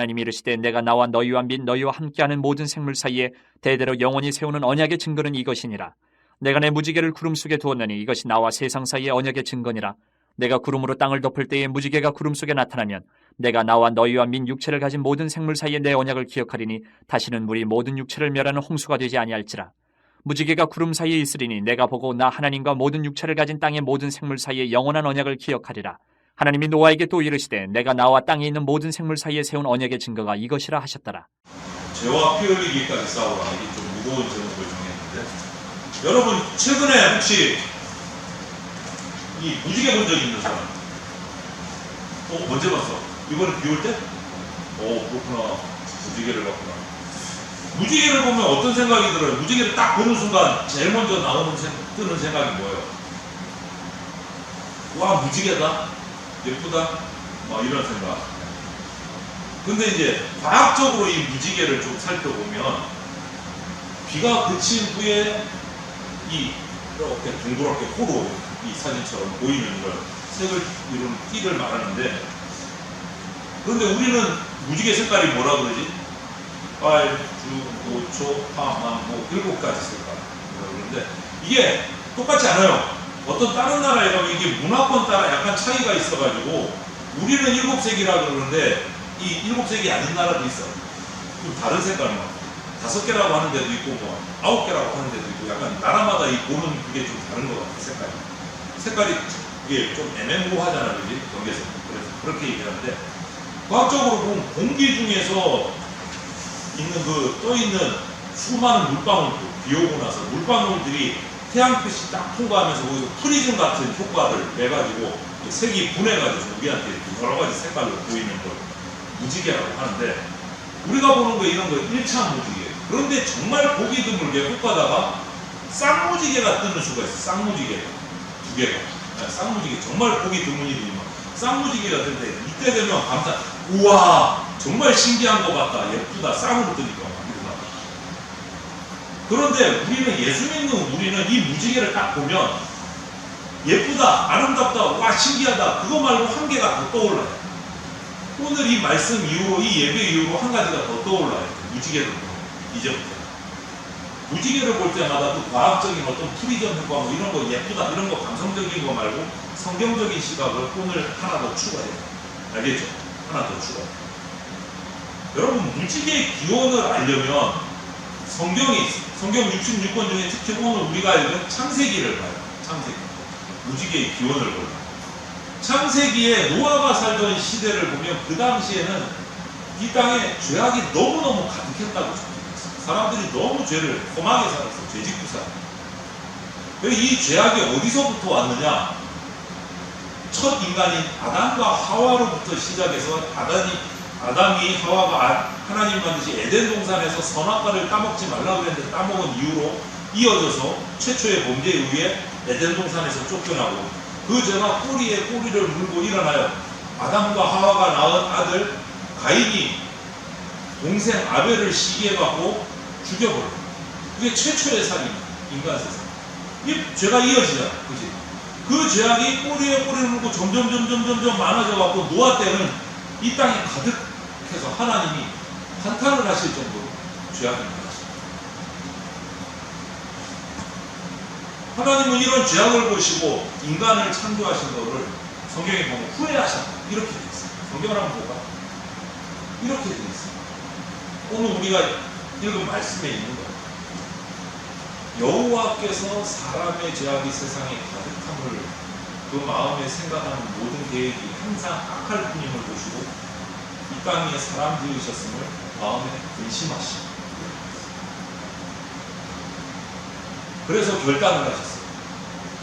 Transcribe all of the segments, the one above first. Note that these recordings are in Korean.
하나님이 이르시되 내가 나와 너희와 및 너희와 함께하는 모든 생물 사이에 대대로 영원히 세우는 언약의 증거는 이것이니라. 내가 내 무지개를 구름 속에 두었느니 이것이 나와 세상 사이의 언약의 증거니라. 내가 구름으로 땅을 덮을 때에 무지개가 구름 속에 나타나면 내가 나와 너희와 민 육체를 가진 모든 생물 사이에 내 언약을 기억하리니 다시는 물이 모든 육체를 멸하는 홍수가 되지 아니할지라. 무지개가 구름 사이에 있으리니 내가 보고 나 하나님과 모든 육체를 가진 땅의 모든 생물 사이에 영원한 언약을 기억하리라. 하나님이 노아에게 또 이르시되 내가 나와 땅에 있는 모든 생물 사이에 세운 언약의 증거가 이것이라 하셨더라. 죄와 피 흘리기까지 싸우라. 이게 좀 무거운 제목을 정했는데, 여러분 최근에 혹시 이 무지개 본 적 있는 사람? 언제 봤어? 이번에 비 올 때? 그렇구나. 무지개를 봤구나. 무지개를 보면 어떤 생각이 들어요? 무지개를 딱 보는 순간 제일 먼저 뜨는 생각이 뭐예요? 와, 무지개다, 예쁘다, 막 이런 생각. 근데 이제 과학적으로 이 무지개를 좀 살펴보면 비가 그친 후에 이렇게 동그랗게 호로 이 사진처럼 보이는 걸 색을 이룬 띠를 말하는데, 그런데 우리는 무지개 색깔이 뭐라 그러지? 빨, 주, 노초, 파만, 뭐 7가지 색깔 그러는데 이게 똑같지 않아요. 어떤 다른 나라에 가면 이게 문화권 따라 약간 차이가 있어가지고 우리는 7색이라 그러는데 이 7색이 아닌 나라도 있어. 좀 다른 색깔만 5개라고 하는 데도 있고 뭐 9개라고 하는 데도 있고, 약간 나라마다 이 보는 그게 좀 다른 것 같아. 색깔이 이게 좀 애매모호하잖아, 그지? 경계색. 그래서 그렇게 얘기하는데, 과학적으로 보면 공기 중에서 있는 떠있는 수많은 물방울들, 비 오고 나서 물방울들이 태양빛이 딱 통과하면서 거기서 프리즘 같은 효과를 내가지고 색이 분해가지고 우리한테 여러 가지 색깔로 보이는 걸 무지개라고 하는데, 우리가 보는 거 이런 거 1차 무지개. 그런데 정말 보기 드물게 꼭 가다가 쌍무지개가 뜨는 수가 있어. 쌍무지개 2개가. 쌍무지개 정말 보기 드문 일이지만 쌍무지개가 뜰 때 이때 되면 우와, 정말 신기한 것 같다, 예쁘다, 쌍으로 뜨니까 이러나. 그런데 우리는, 예수 믿는 우리는 이 무지개를 딱 보면 예쁘다, 아름답다, 와, 신기하다, 그거 말고 한 개가 더 떠올라요. 오늘 이 말씀 이후로, 이 예배 이후로 한 가지가 더 떠올라요. 무지개를 보면 이제부터. 무지개를 볼 때마다 또 과학적인 어떤 프리즘 효과 뭐 이런 거 예쁘다, 이런 거 감성적인 거 말고 성경적인 시각을 오늘 하나 더 추가해요. 알겠죠? 하나 더 추가. 여러분, 무지개의 기원을 알려면 성경이 있어요. 성경 66권 중에 특히 오늘 우리가 읽은 창세기를 봐요. 창세기. 무지개의 기원을 봐요. 창세기에 노아가 살던 시대를 보면 그 당시에는 이 땅에 죄악이 너무너무 가득했다고 적혀있어요. 사람들이 너무 죄를 험하게 살았어요. 죄짓고 살았어요. 이 죄악이 어디서부터 왔느냐? 첫 인간인 아담과 하와로부터 시작해서 아담이 하와가 하나님 반드시 에덴 동산에서 선악과를 따먹지 말라고 했는데 따먹은 이후로 이어져서 최초의 범죄에 의해 에덴 동산에서 쫓겨나고, 그 죄가 꼬리에 꼬리를 물고 일어나요. 아담과 하와가 낳은 아들 가인이 동생 아벨을 시기해갖고 죽여버려요. 그게 최초의 살인이에요. 인간 세상. 이 죄가 이어지잖아, 그지? 그 죄악이 꼬리에 꼬리를 물고 점점 많아져갖고 노아 때는 이 땅이 가득해서 하나님이 한탄을 하실 정도로 죄악이 많았습니다. 하나님은 이런 죄악을 보시고 인간을 창조하신 것을 성경에 보면 후회하셨다, 이렇게 되어 있어요. 성경을 한번 볼까? 이렇게 되어 있어요. 오늘 우리가 읽은 말씀에 있는 거예요. 여호와께서 사람의 죄악이 세상에 가득함을, 그 마음에 생각하는 모든 계획이 항상 악할 뿐임을 보시고 이 땅에 사람 지으셨음을 마음에 근심하시고, 그래서 결단을 하셨어요.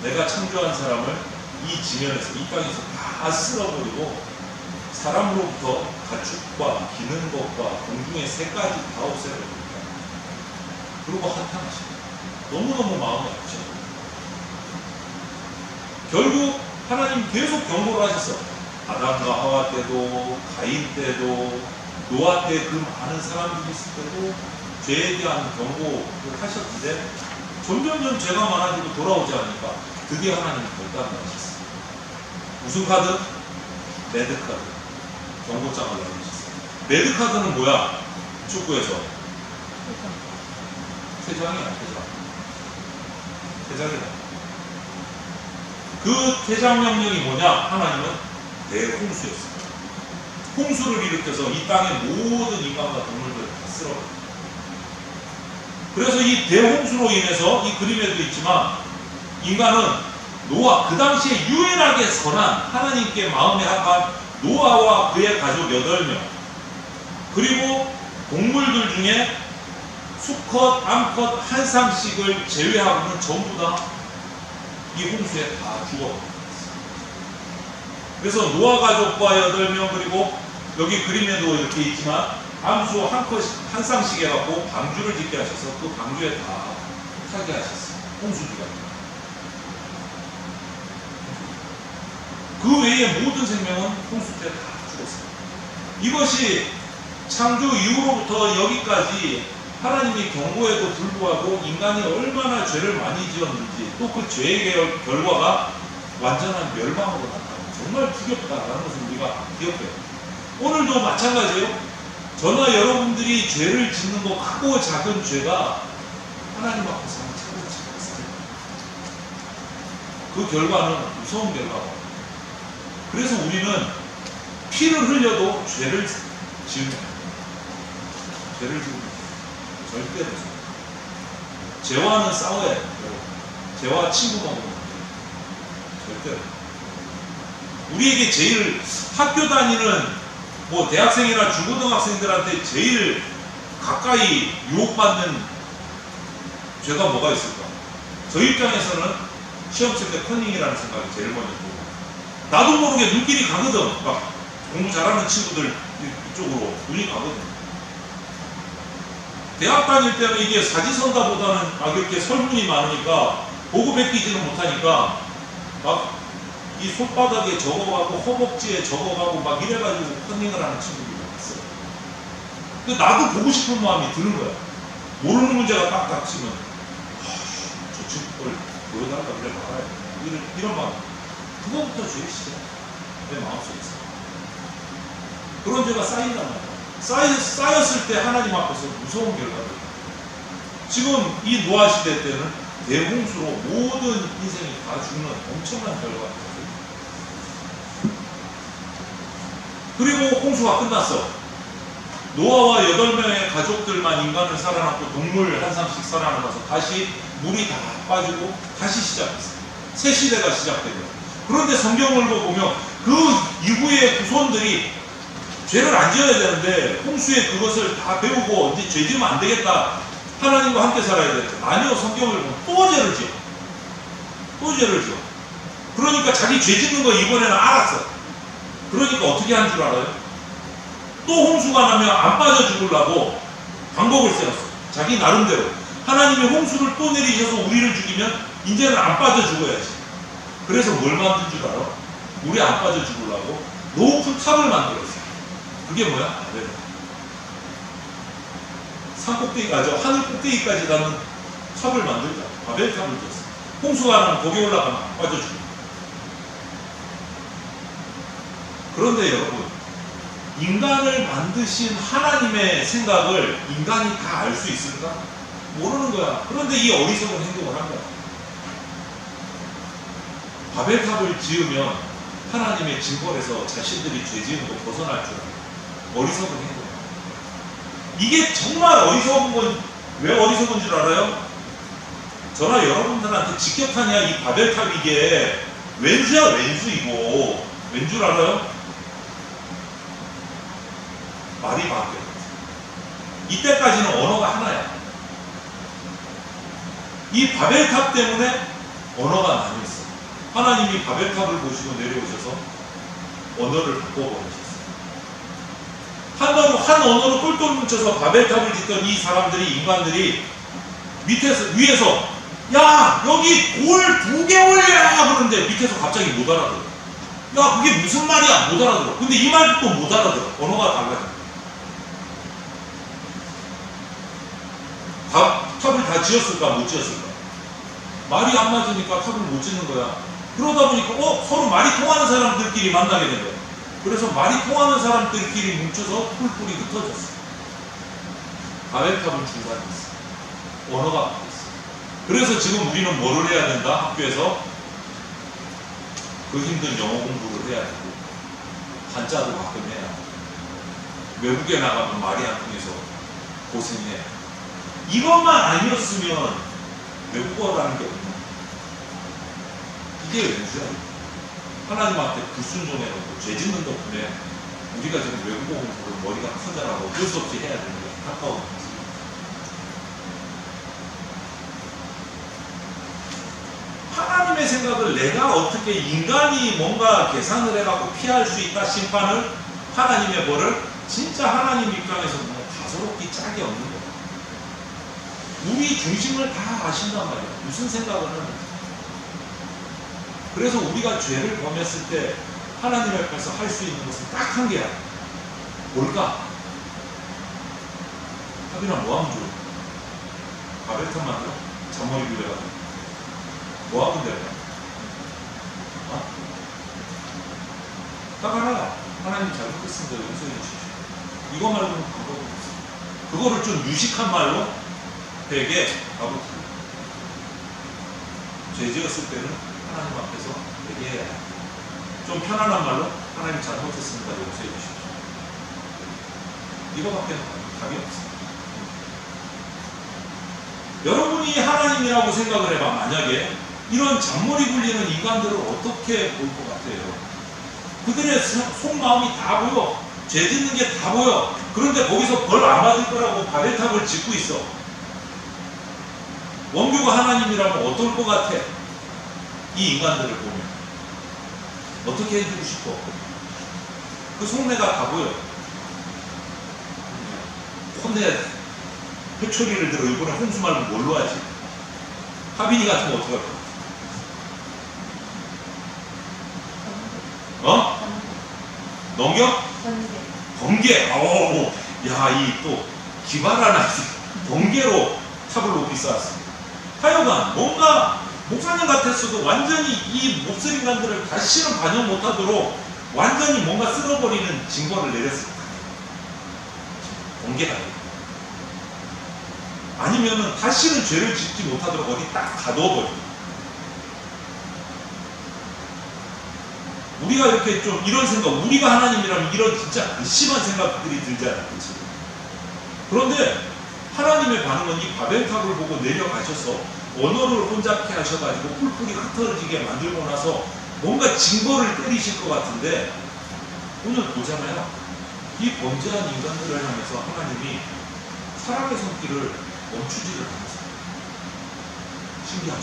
내가 창조한 사람을 이 지면에서, 이 땅에서 다 쓸어버리고 사람으로부터 가축과 기는 것과 공중의 새까지 다 없애버립니다. 그리고 한탄하십니다. 너무너무 마음이 아프죠. 결국 하나님 계속 경고를 하셨어. 아담과 하와 때도, 가인 때도, 노아 때 그 많은 사람들이 있을 때도 죄에 대한 경고를 하셨는데 점점 죄가 많아지고 돌아오지 않으니까 드디어 하나님이 결단을 하셨어요. 무슨 카드? 레드 카드. 경고장을 내리셨어요. 레드카드는 뭐야? 축구에서 퇴장이야, 퇴장이다. 그 퇴장 명령이 뭐냐? 하나님은 대홍수였습니다. 홍수를 일으켜서 이 땅의 모든 인간과 동물들을 다 쓸어버렸습니다. 그래서 이 대홍수로 인해서 이 그림에도 있지만 인간은 노아, 그 당시에 유일하게 선한 하나님께 마음에 합한 노아와 그의 가족 8명, 그리고 동물들 중에 수컷, 암컷 한 쌍씩을 제외하고는 전부 다 이 홍수에 다 죽어버렸습니다. 그래서 노아 가족과 8명, 그리고 여기 그림에도 이렇게 있지만 암수 한 쌍씩 해갖고 방주를 짓게 하셔서 그 방주에 다 살게 하셨어요. 홍수 기간에. 그 외의 모든 생명은 홍수 때 다 죽었어요. 이것이 창조 이후로부터 여기까지 하나님의 경고에도 불구하고 인간이 얼마나 죄를 많이 지었는지, 또 그 죄의 결과가 완전한 멸망으로 나타나요. 정말 두렵다라는 것을 우리가 기억해요. 오늘도 마찬가지예요. 저나 여러분들이 죄를 짓는 거, 크고 작은 죄가 하나님 앞에서 차고차고 그 결과는 무서운 결과가. 그래서 우리는 피를 흘려도 죄를 지으면 절대로 죄와는 싸워야 돼요. 죄와 친구 먹으면 절대로. 우리에게 제일 학교 다니는 뭐 대학생이나 중고등학생들한테 제일 가까이 유혹받는 죄가 뭐가 있을까? 저 입장에서는 시험 칠 때 컨닝이라는 생각이 제일 먼저 들고, 나도 모르게 눈길이 가거든. 막 공부 잘하는 친구들 이쪽으로 눈이 가거든. 대학 다닐 때는 이게 사지선다보다는 막 이렇게 설문이 많으니까 보고 베끼지는 못하니까 막 이 손바닥에 적어가고 허벅지에 적어가고 막 이래가지고 컨닝을 하는 친구들이 많았어요. 근데 나도 보고 싶은 마음이 드는 거야. 모르는 문제가 딱딱 치면 저 친구를 보여달라 그래 말아야 돼. 이런 마음. 그거부터 죄의 시작. 내 마음속에 있어. 그런 죄가 쌓인단 말이야. 쌓였을 때 하나님 앞에서 무서운 결과를. 지금 이 노아 시대 때는 대홍수로 모든 인생이 다 죽는 엄청난 결과가. 그리고 홍수가 끝났어. 노아와 8명의 가족들만 인간을 살아남고 동물 한 쌍씩 살아남아서 다시 물이 다 빠지고 다시 시작했어. 새 시대가 시작되고. 그런데 성경을 보면 그 이후의 후손들이 죄를 안 지어야 되는데 홍수에 그것을 다 배우고 이제 죄 지으면 안 되겠다. 하나님과 함께 살아야 되겠다. 아니요, 성경을 보면 또 죄를 지어. 또 죄를 지어. 그러니까 자기 죄 짓는 거 이번에는 알았어. 그러니까 어떻게 한 줄 알아요? 또 홍수가 나면 안 빠져 죽으려고 방법을 세웠어. 자기 나름대로. 하나님이 홍수를 또 내리셔서 우리를 죽이면 이제는 안 빠져 죽어야지. 그래서 뭘 만든 줄 알아? 물에 안 빠져 죽으려고 높은 탑을 만들었어. 그게 뭐야? 바벨. 산 꼭대기까지, 하늘 꼭대기까지 가는 탑을 만들자. 바벨 탑을 지었어. 홍수가 나면 거기 올라가면 안 빠져 죽어. 그런데 여러분, 인간을 만드신 하나님의 생각을 인간이 다 알 수 있을까? 모르는 거야. 그런데 이 어리석은 행동을 한 거야. 바벨탑을 지으면 하나님의 징벌에서 자신들이 죄 지은 거 벗어날 줄 알아요. 어리석은 행동. 이게 정말 어리석은 건, 왜 어리석은 줄 알아요? 저나 여러분들한테 직격하냐, 이 바벨탑 이게 왼수야, 왼수 이거. 왠 줄 알아요? 말이 바뀌어. 이때까지는 언어가 하나야. 이 바벨탑 때문에 언어가 나뉘었어. 하나님이 바벨탑을 보시고 내려오셔서 언어를 바꿔버리셨어. 한 언어로 똘똘 뭉쳐서 바벨탑을 짓던 이 사람들이, 인간들이 위에서 야, 여기 돌 2개 올려! 그러는데 밑에서 갑자기 못 알아들어. 야, 그게 무슨 말이야? 못 알아들어. 근데 이 말도 또 못 알아들어. 언어가 달라져. 탑을 다 지었을까? 못 지었을까? 말이 안 맞으니까 탑을 못 짓는 거야. 그러다 보니까 서로 말이 통하는 사람들끼리 만나게 된 거야. 그래서 말이 통하는 사람들끼리 뭉쳐서 뿔뿔이 흩어졌어. 바벨탑은 중단했어. 언어가 바뀌었어. 그래서 지금 우리는 뭐를 해야 된다? 학교에서 그 힘든 영어 공부를 해야 되고, 한자도 가끔 해야 하고, 외국에 나가면 말이 안 통해서 고생해야 해. 이것만 아니었으면 외국어라는 게 없는 거야. 이게 왠지야. 하나님한테 불순종해놓고 죄 짓는 덕분에 우리가 지금 외국어 공부를 머리가 커져라고 어쩔 수 없이 해야 되는 게 가까운 거지. 하나님의 생각을 내가 어떻게 인간이 뭔가 계산을 해갖고 피할 수 있다 심판을 하나님의 벌을 진짜 하나님 입장에서 뭐 가소롭기 짝이 없는 거야. 우리 중심을 다 아신단 말이야. 무슨 생각을 하는지. 그래서 우리가 죄를 범했을 때 하나님 앞에서 할 수 있는 것은 딱 한 개야. 뭘까? 하빈아 뭐 하면 좋을까? 바벨탑 만들어? 잔머리 굴려가지고 뭐 하면 될까? 어? 딱 하나. 하나님 잘못했습니다. 용서해 주십시오. 이거 말고는 방법이 없어. 그거를 좀 유식한 말로 되게 가보세요. 죄 지었을 때는 하나님 앞에서 얘기해야 해. 좀 편안한 말로 하나님 잘못했습니다. 용서해 주십시오. 이거밖에 답이 없어. 여러분이 하나님이라고 생각을 해봐. 만약에 이런 잔머리 굴리는 인간들을 어떻게 볼 것 같아요? 그들의 속마음이 다 보여. 죄 짓는 게 다 보여. 그런데 거기서 벌 안 받을 거라고 바벨탑을 짓고 있어. 원교가 하나님이라면 어떨 것 같아? 이 인간들을 보면 어떻게 해주고 싶어? 그 속내가 다 보여. 혼내 회초리를 들어. 이번에 홍수 말고 뭘로 하지? 하빈이 같은 거 어떡할 거야? 어? 넘겨? 번개. 오, 야, 이 또 기발한 아이들. 번개로 탑을 높이 쌓았어. 하여간 뭔가 목사님 같았어도 완전히 이 몹쓸 인간들을 다시는 반영 못하도록 완전히 뭔가 쓸어버리는 징벌을 내렸습니다. 번개가 아니면은 다시는 죄를 짓지 못하도록 어디 딱 가둬버리고. 우리가 이렇게 좀 이런 생각, 우리가 하나님이라면 이런 진짜 심한 생각들이 들잖아요. 그치? 그런데 하나님의 반응은 이 바벨탑을 보고 내려가셔서 언어를 혼잡케 하셔가지고 뿔뿔이 흩어지게 만들고 나서 뭔가 징벌을 때리실 것 같은데, 오늘 보잖아요. 이 범죄한 인간들을 향해서 하나님이 사랑의 손길을 멈추지를 않으세요. 신기하죠?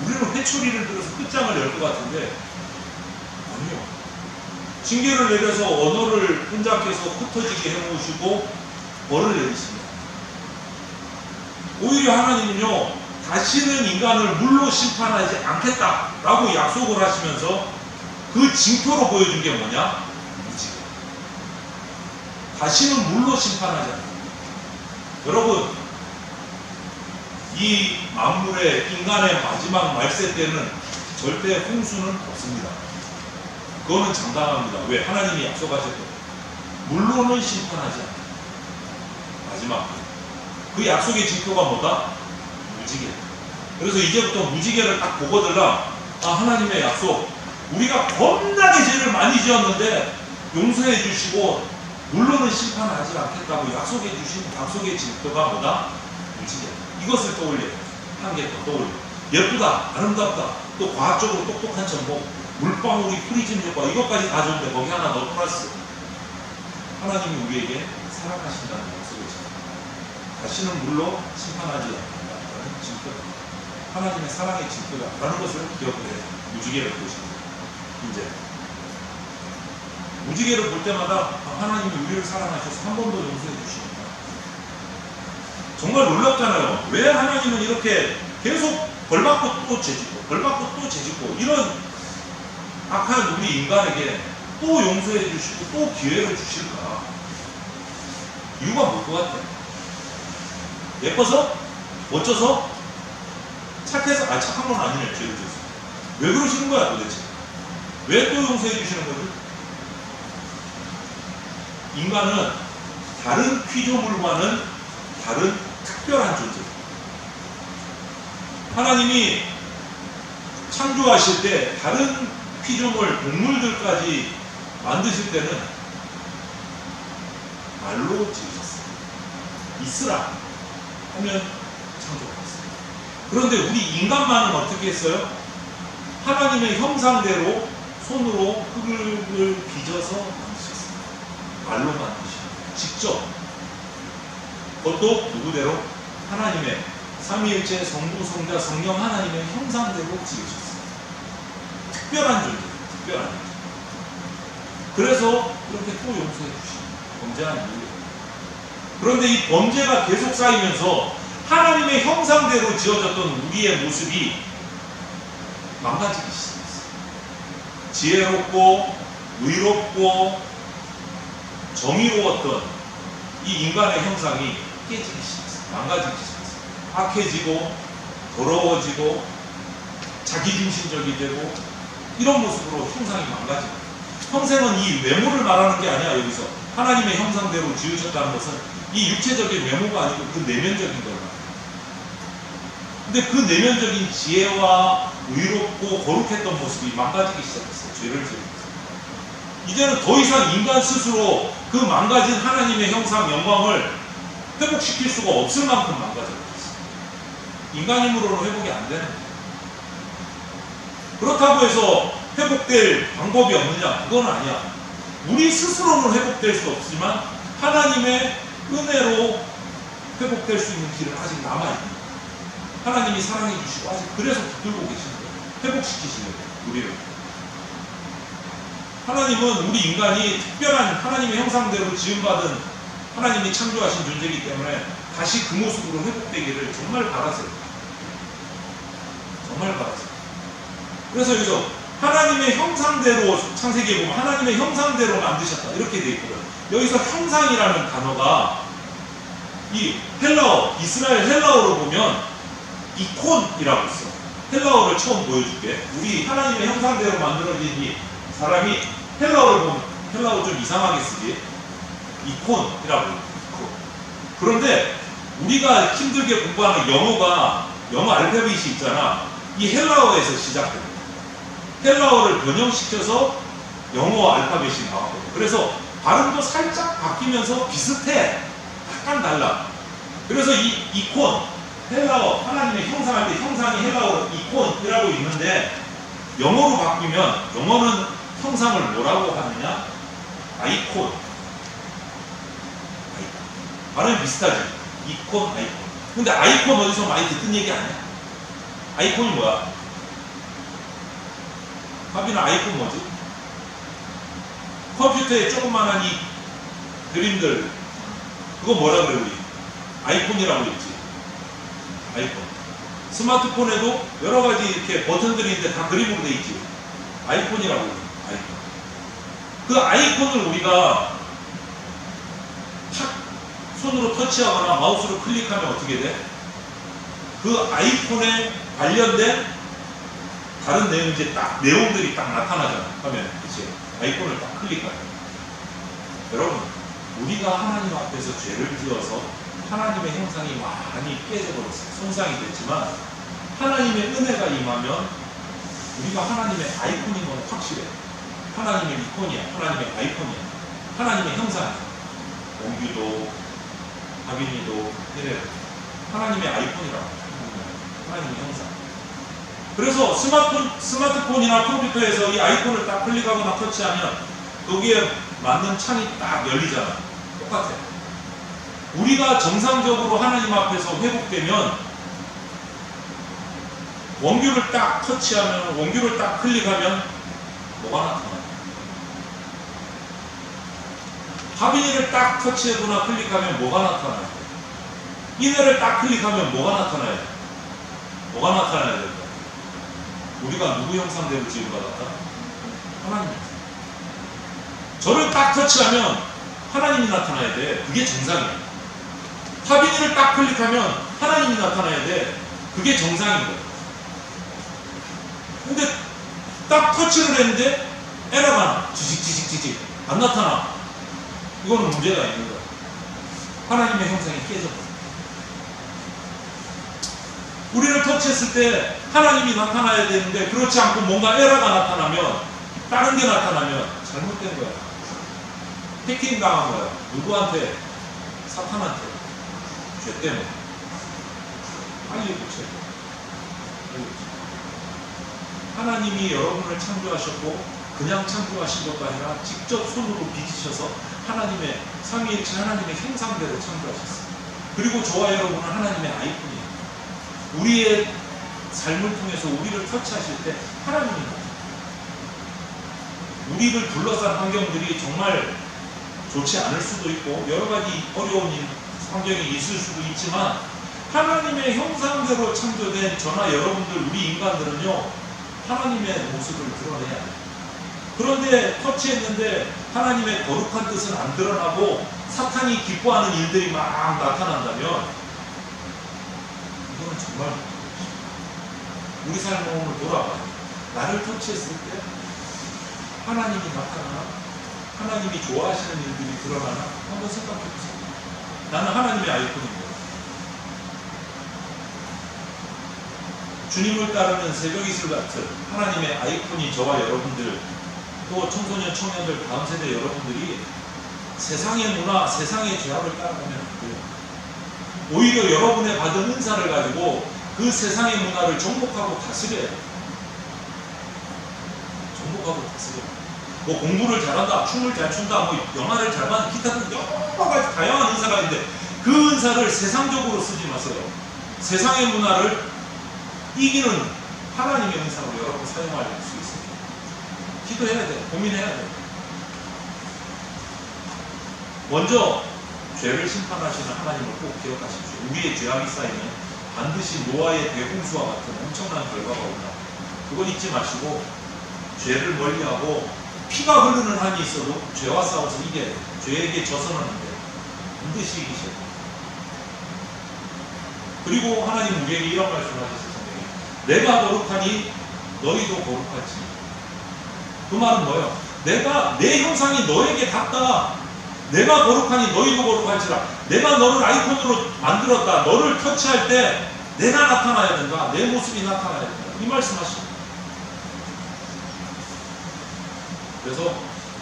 우리는 회초리를 들어서 끝장을 낼 것 같은데 아니요. 징계를 내려서 언어를 혼잡해서 흩어지게 해놓으시고 벌을 내리십니다. 오히려 하나님은요, 다시는 인간을 물로 심판하지 않겠다라고 약속을 하시면서 그 징표로 보여준 게 뭐냐? 무지개. 다시는 물로 심판하지 않는다. 여러분, 이 만물의 인간의 마지막 말세 때는 절대 홍수는 없습니다. 그거는 장담합니다. 왜? 하나님이 약속하셨거든요. 물로는 심판하지 않는다. 마지막 그 약속의 징표가 뭐다? 무지개. 그래서 이제부터 무지개를 딱 보거들라, 아, 하나님의 약속, 우리가 겁나게 죄를 많이 지었는데 용서해 주시고 물로는 심판하지 않겠다고 약속해 주신 약속의 징표가 뭐다? 무지개. 이것을 떠올려요. 한 개 더 떠올려요. 예쁘다, 아름답다, 또 과학적으로 똑똑한 정보, 물방울이 프리즘 효과, 이것까지 다 좋은데 거기 하나 더 플러스. 하나님이 우리에게 사랑하신다는 약속을 지켜요. 다시는 물로 심판하지 않는다는 징표, 하나님의 사랑의 징표다라는 것을 기억을 해요. 무지개를 보시면 이제 무지개를 볼 때마다 하나님이 우리를 사랑하셔서 한 번 더 용서해 주시니까 정말 놀랍잖아요. 왜 하나님은 이렇게 계속 벌받고 또 죄짓고 벌받고 또 죄짓고 이런 악한 우리 인간에게 또 용서해 주시고 또 기회를 주실까? 이유가 뭘 것 같아? 예뻐서? 멋져서? 착해서? 착한 건 아니네. 죄를 졌어. 왜 그러시는 거야 도대체? 왜 또 용서해 주시는 거지? 인간은 다른 피조물과는 다른 특별한 존재입니다. 하나님이 창조하실 때 다른 피조물, 동물들까지 만드실 때는 말로 지으셨어요. 있으라 하면 창조하셨어요. 그런데 우리 인간만은 어떻게 했어요? 하나님의 형상대로 손으로 흙을 빚어서 만드셨어요. 말로 만드셨어요. 직접. 그것도 누구대로? 하나님의 삼위일체 성부, 성자, 성령 하나님의 형상대로 지으셨어요. 특별한 존재, 특별한 존재. 그래서 이렇게 또 용서해 주시고 범죄한 이유예요. 그런데 이 범죄가 계속 쌓이면서 하나님의 형상대로 지어졌던 우리의 모습이 망가지기 시작했어요. 지혜롭고 의롭고 정의로웠던 이 인간의 형상이 깨지기 시작했어요. 망가지기 시작했어요. 악해지고 더러워지고 자기중심적이 되고 이런 모습으로 형상이 망가지고, 형상은 이 외모를 말하는 게 아니야. 여기서 하나님의 형상대로 지으셨다는 것은 이 육체적인 외모가 아니고 그 내면적인 거예요. 근데 그 내면적인 지혜와 의롭고 거룩했던 모습이 망가지기 시작했어요. 죄를 지으면서. 이제는 더 이상 인간 스스로 그 망가진 하나님의 형상 영광을 회복시킬 수가 없을 만큼 망가져버렸어요. 인간 힘으로는 회복이 안 되는 거예요. 그렇다고 해서 회복될 방법이 없느냐? 그건 아니야. 우리 스스로는 회복될 수 없지만 하나님의 은혜로 회복될 수 있는 길은 아직 남아있는 거예요. 하나님이 사랑해 주시고 아직 그래서 붙들고 계시는 거예요. 회복시키시는 거예요. 우리를. 하나님은 우리 인간이 특별한 하나님의 형상대로 지음받은 하나님이 창조하신 존재이기 때문에 다시 그 모습으로 회복되기를 정말 바라세요. 정말 바라세요. 그래서 여기서 하나님의 형상대로, 창세기에 보면 하나님의 형상대로 만드셨다 이렇게 되어 있거든요. 여기서 형상이라는 단어가 이 헬라어, 이스라엘 헬라어로 보면 이콘이라고 있어. 헬라어를 처음 보여줄게. 우리 하나님의 형상대로 만들어진 이 사람이 헬라어를 보면, 헬라어 좀 이상하게 쓰지, 이콘이라고 해요. 그런데 우리가 힘들게 공부하는 영어 알파벳이 있잖아. 이 헬라어에서 시작됩니다. 헬라어를 변형시켜서 영어 알파벳이 나왔거든요. 그래서 발음도 살짝 바뀌면서 비슷해. 약간 달라. 그래서 이 이콘, 헬라어, 하나님의 형상할 때 형상이 헬라어로 이콘이라고 있는데 영어로 바뀌면, 영어는 형상을 뭐라고 하느냐? 아이콘. 발음이 비슷하지? 이콘, 아이콘. 근데 아이콘 어디서 많이 듣던 얘기 아니야? 아이콘이 뭐야? 하빈아, 아이콘 뭐지? 컴퓨터에 조그만한 이 그림들, 그거 뭐라 그래 우리? 아이콘이라고 했지. 아이콘. 스마트폰에도 여러 가지 이렇게 버튼들이 있는데 다 그림으로 돼 있지. 아이콘이라고 그래. 아이콘. 그 아이콘을 우리가 탁 손으로 터치하거나 마우스로 클릭하면 어떻게 돼? 그 아이콘에 관련된 다른 내용, 이제 딱 내용들이 딱 나타나잖아. 하면 그치? 아이콘을 딱 클릭하면. 여러분, 우리가 하나님 앞에서 죄를 지어서 하나님의 형상이 많이 깨져버렸어요. 손상이 됐지만 하나님의 은혜가 임하면 우리가 하나님의 아이콘인 건 확실해. 하나님의 이콘이야. 하나님의 아이콘이야. 하나님의 형상이야. 원규도, 하빈이도, 이래. 하나님의 아이콘이라고. 하나님의 형상. 그래서 스마트폰이나 컴퓨터에서 이 아이콘을 딱 클릭하거나 터치하면 거기에 맞는 창이 딱 열리잖아. 똑같아. 우리가 정상적으로 하나님 앞에서 회복되면 원규를 딱 터치하면, 원규를 딱 클릭하면 뭐가 나타나요? 하빈이를 딱 터치하거나 클릭하면 뭐가 나타나요? 이내를 딱 클릭하면 뭐가 나타나요? 뭐가 나타나야 될까요? 우리가 누구 형상대로 지음받았다? 하나님 형상. 저를 딱 터치하면 하나님이 나타나야 돼. 그게 정상이야. 하빈이를 딱 클릭하면 하나님이 나타나야 돼. 그게 정상인 거야. 근데 딱 터치를 했는데 에러가 나. 지직 안 나타나. 이거는 문제가 있는 거예요. 하나님의 형상이 깨져버려요. 우리를 터치했을 때 하나님이 나타나야 되는데 그렇지 않고 뭔가 에러가 나타나면, 다른 게 나타나면 잘못된 거야. 해킹 당한 거야. 누구한테? 사탄한테. 죄 때문에. 빨리 고쳐야 돼. 하나님이 여러분을 창조하셨고 그냥 창조하신 것도 아니라 직접 손으로 빚으셔서 하나님의 삼위일체 하나님의 형상대로 창조하셨어요. 그리고 저와 여러분은 하나님의 아이콘이에요. 우리의 삶을 통해서 우리를 터치하실 때 하나님이 나타나요. 우리를 둘러싼 환경들이 정말 좋지 않을 수도 있고 여러 가지 어려운 환경이 있을 수도 있지만 하나님의 형상대로 창조된 저나 여러분들, 우리 인간들은요, 하나님의 모습을 드러내야 돼요. 그런데 터치했는데 하나님의 거룩한 뜻은 안 드러나고 사탄이 기뻐하는 일들이 막 나타난다면 이거는 정말 우리 삶을 돌아봐요. 나를 터치했을 때 하나님이 나타나나? 하나님이 좋아하시는 일들이 드러나나? 한번 생각해 보세요. 나는 하나님의 아이콘입니다. 주님을 따르는 새벽이슬 같은 하나님의 아이콘이 저와 여러분들, 또 청소년, 청년들, 다음 세대 여러분들이 세상의 문화, 세상의 죄악을 따라가면 안 돼요. 오히려 여러분의 받은 은사를 가지고 그 세상의 문화를 정복하고 다스려요. 정복하고 다스려요. 뭐 공부를 잘한다, 춤을 잘 춘다, 뭐 영화를 잘 만든 기타 등 여러 가지 다양한 은사가 있는데 그 은사를 세상적으로 쓰지 마세요. 세상의 문화를 이기는 하나님의 은사로 여러분 사용할 수 있습니다. 기도해야 돼요. 고민해야 돼요. 먼저 죄를 심판하시는 하나님을 꼭 기억하십시오. 우리의 죄악이 쌓이면 반드시 노아의 대홍수와 같은 엄청난 결과가 온다. 그건 잊지 마시고 죄를 멀리하고 피가 흐르는 한이 있어도 죄와 싸워서 이겨야 돼요. 죄에게 져서는 안 돼요. 반드시 이기셔야 돼요. 그리고 하나님 우리에게 이런 말씀을 하셨어요. 내가 거룩하니 너희도 거룩하지. 그 말은 뭐예요? 내가 내 형상이 너에게 닿다. 내가 거룩하니 너희도 거룩할지라. 내가 너를 아이콘으로 만들었다. 너를 터치할 때 내가 나타나야 된다. 내 모습이 나타나야 된다. 이 말씀하십니다. 그래서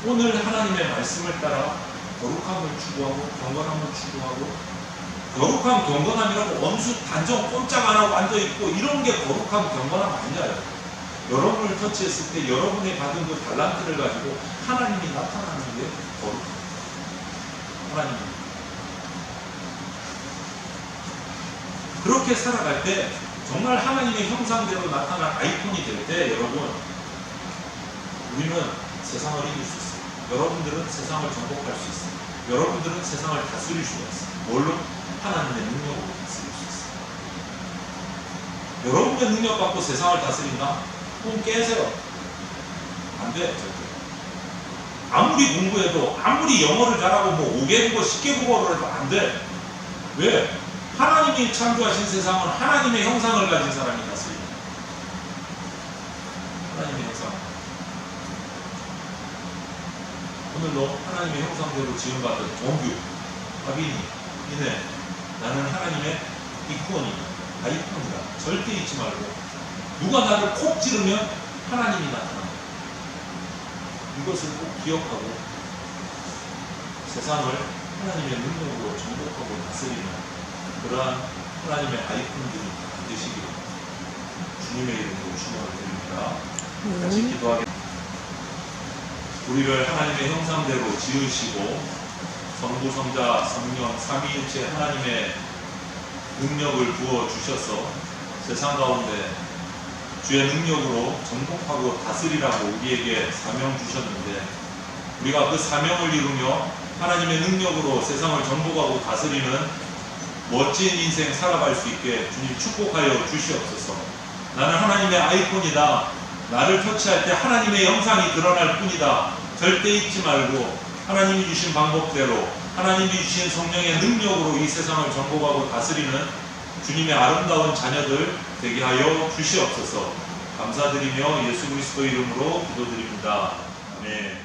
오늘 하나님의 말씀을 따라 거룩함을 추구하고 경건함을 추구하고, 거룩함, 경건함이라고 엄수, 단정, 꼼짝 안 하고 앉아있고 이런 게 거룩함, 경건함 아니에요. 여러분을 터치했을 때 여러분이 받은 그 달란트를 가지고 하나님이 나타나는 게 거룩함. 하나님입니다. 그렇게 살아갈 때 정말 하나님의 형상대로 나타난 아이콘이 될 때 여러분, 우리는 세상을 이길 수 있어요. 여러분들은 세상을 정복할 수 있어요. 여러분들은 세상을 다스릴 수가 있어요. 뭘로? 하나님의 능력으로 다스릴 수 있어요. 여러분의 능력 갖고 세상을 다스린다? 꿈 깨세요. 안 돼, 절대. 아무리 공부해도, 아무리 영어를 잘하고 뭐 5개 국어, 10개 국어를 해도 안 돼. 왜? 하나님이 창조하신 세상은 하나님의 형상을 가진 사람이 다스립니다. 하나님의 형상. 오늘도 하나님의 형상대로 지음받은 정규, 하빈이, 이네, 나는 하나님의 이콘이다, 아이콘이다. 절대 잊지 말고, 누가 나를 콕 찌르면 하나님이 나타납니다. 이것을 꼭 기억하고 세상을 하나님의 능력으로 정복하고 다스리는 그러한 하나님의 아이콘들이 되시기를 주님의 이름으로 축원을 드립니다. 같이 기도하겠습니다. 우리를 하나님의 형상대로 지으시고 성부, 성자, 성령, 삼위일체 하나님의 능력을 부어주셔서 세상 가운데 주의 능력으로 정복하고 다스리라고 우리에게 사명 주셨는데, 우리가 그 사명을 이루며 하나님의 능력으로 세상을 정복하고 다스리는 멋진 인생 살아갈 수 있게 주님 축복하여 주시옵소서. 나는 하나님의 아이콘이다. 나를 터치할 때 하나님의 형상이 드러날 뿐이다. 절대 잊지 말고 하나님이 주신 방법대로, 하나님이 주신 성령의 능력으로 이 세상을 정복하고 다스리는 주님의 아름다운 자녀들 되게 하여 주시옵소서. 감사드리며 예수 그리스도 이름으로 기도드립니다. 아멘.